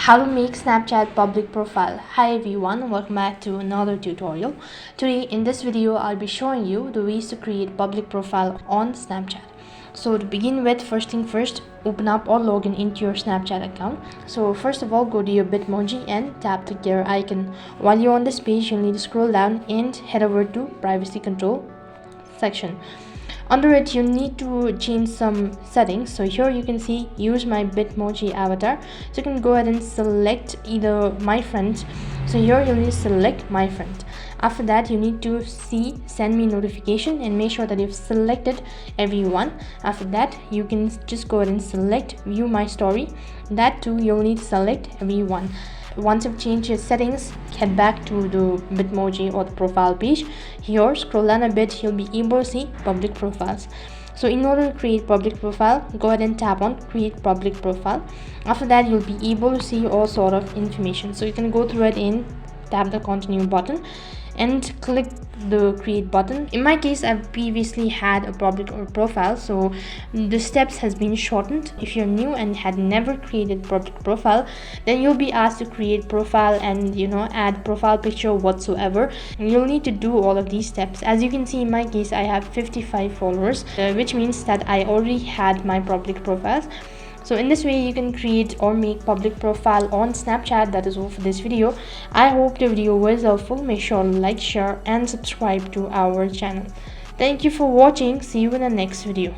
How to make Snapchat public profile. Hi everyone, welcome back to another tutorial. Today in this video I'll be showing you the ways to create public profile on Snapchat. So to begin with, first thing first, open up or log in into your Snapchat account. So first of all, go to your Bitmoji and tap the gear icon. While you're on this page, you'll need to scroll down and head over to privacy control section. Under it, you need to change some settings. So here you can see use my Bitmoji avatar. So you can go ahead and select either my friend. So here you need to select my friend. After that, you need to see send me notification and make sure that you've selected everyone. After that, you can just go ahead and select view my story. That too, you'll need to select everyone. Once you've changed your settings, head back to the Bitmoji or the profile page. Here, scroll down a bit, you'll be able to see public profiles. So in order to create public profile, go ahead and tap on create public profile. After that, you'll be able to see all sort of information. So you can go through it and tap the continue button and click the create button. In my case, I've previously had a public profile, so the steps has been shortened. If you're new and had never created public profile, then you'll be asked to create profile and add profile picture whatsoever, and you'll need to do all of these steps. As you can see, in my case I have 55 followers, which means that I already had my public profiles. So in this way you can create or make public profile on Snapchat. That is all for this video. I hope the video was helpful. Make sure to like, share and subscribe to our channel. Thank you for watching. See you in the next video.